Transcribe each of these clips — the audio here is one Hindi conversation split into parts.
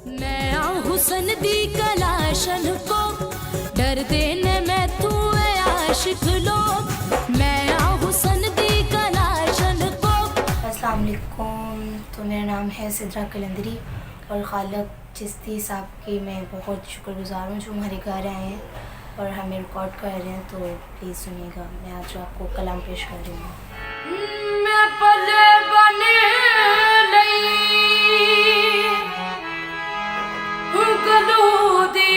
मैं हुसन दी कलाशन को डर देने मैं तू आशिक लोग। मैं हुसन दी कलाशन को। अस्सलाम वालेकुम। तो मेरा नाम है सिद्रा कलंदरी और खालिक चिश्ती साहब की मैं बहुत शुक्रगुजार हूँ जो हमारे घर आए हैं और हमें रिकॉर्ड कर रहे हैं। तो प्लीज़ सुनिएगा, मैं आज आपको कलाम पेश कर रही हूँ। मैं पले बने गलूदी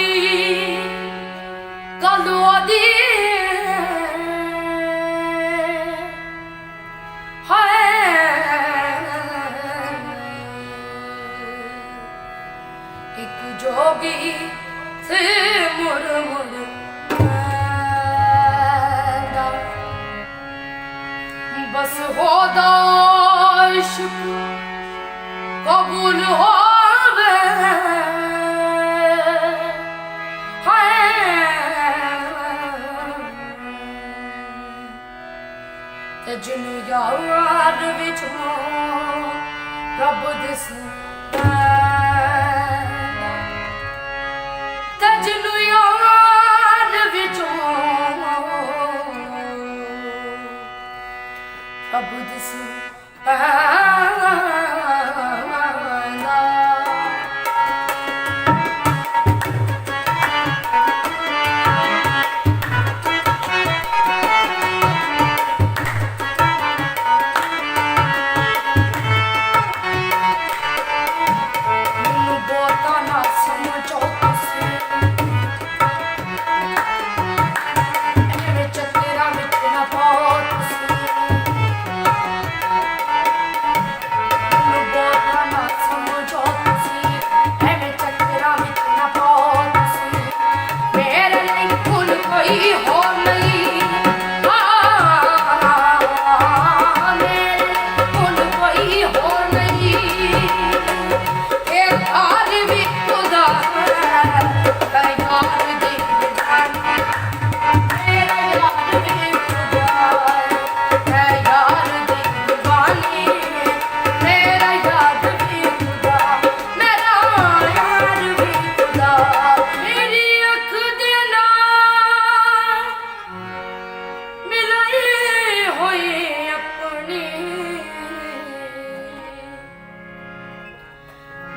एक जोगी से मुड़ मुड़ बस हो इश्क कबूल हो जिनु यार विच रब दिस जिनु यार विच रब दिस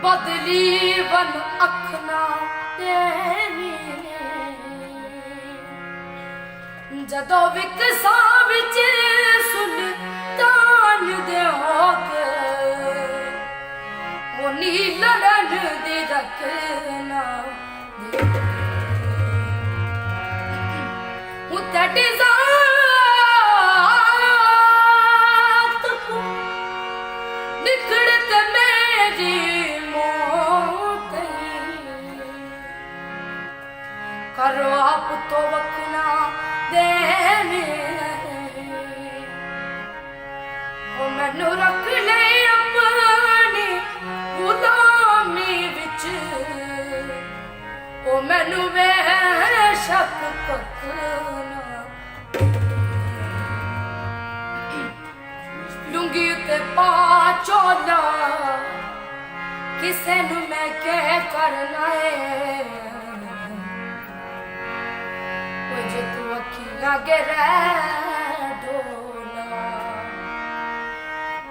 बदली बन अखना तेरी जदों विकसा विच सुल्तान दे होके वो नी लड़न दे रखना हूँ तेरी जात को निखड़त मेरी करो आप तो वकना देने ओ मैनू रख ले अपनी गुलामी विच ओ मैनू बेशक कखना लुंगी ते पा चोला किसे नू मैं क्या करना है जे तू अखियां गिरै डोला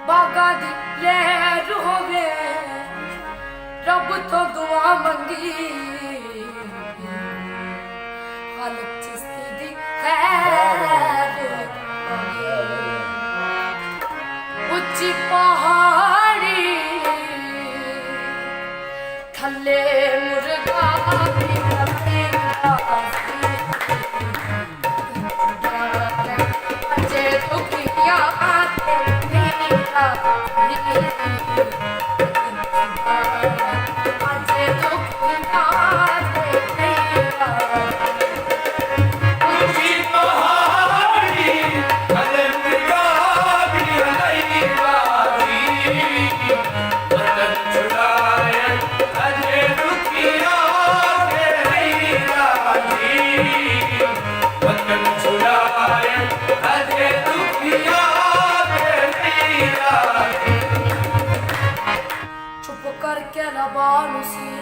बागा दी लहर होवे रब तो दुआ मंगी खालिक चिश्ती दी खैर उच्ची पहाड़ी थल्ले मुर्गा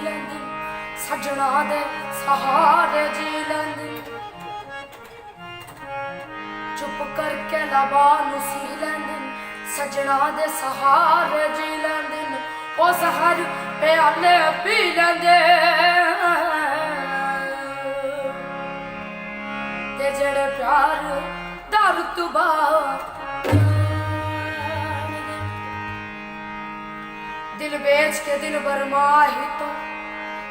लेंदे सजना दे सहारे जी लेंदे चुप करके लबा नू सी लेंदे सजना दे सहारे जी लेंदे ओ जहर प्याले पी लेंदे ते जेड़े प्यार दा रुतबा दिल बेच के दिल बरमाही तो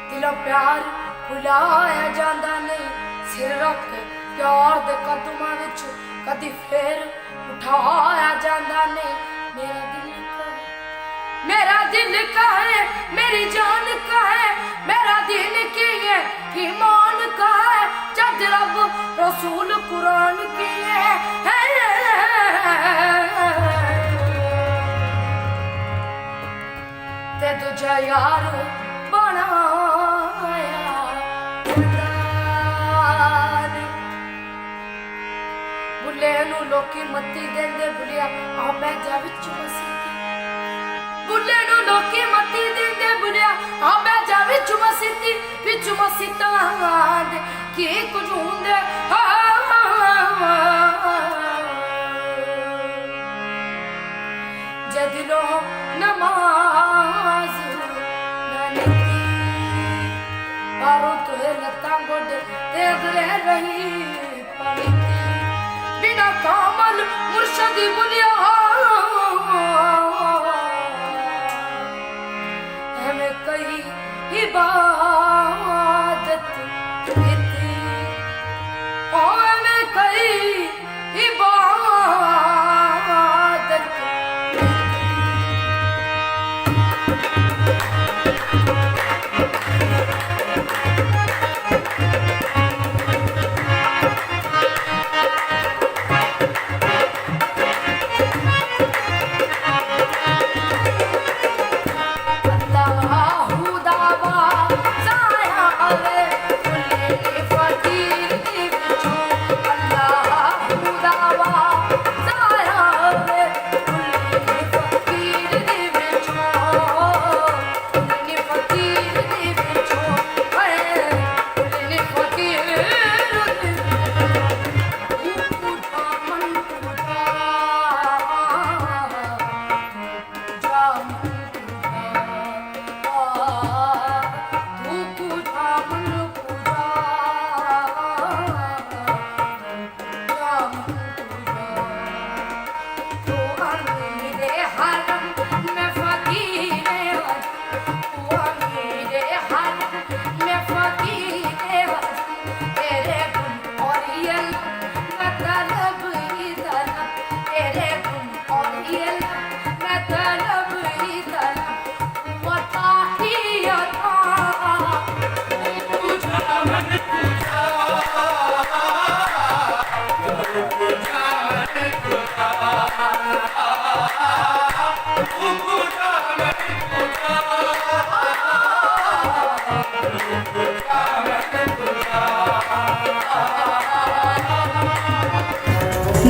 दिलों प्यार भुलाया जाता नहीं सिर रख के प्यार दे कदमां विच कदी फिर उठाया जाता नहीं मेरा दिल का है मेरी जान का है मेरा दिल की है ईमान का है जद रब रसूल कुरान की है ते तुझा यार बनाया बुले नू लोकी मत्ती देंदे बुलिया आ मैं जा विच मसीती बुले नू लोकी मत्ती देंदे बुलिया आ मैं जा विच मसीती विच मसीता दे की कुछ हुंदे जदिलो नमाज ननती पारो तुहे लता गोडे तेरे रही पड़ती बिना कामल मुर्शदी बुलिया हमें कई इबादत इतनी ओ हमें कई इबादत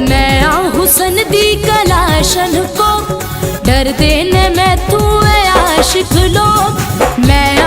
मैं हुसन दी कलाशन को डरदे ने मैं तू आशिक लोग मैं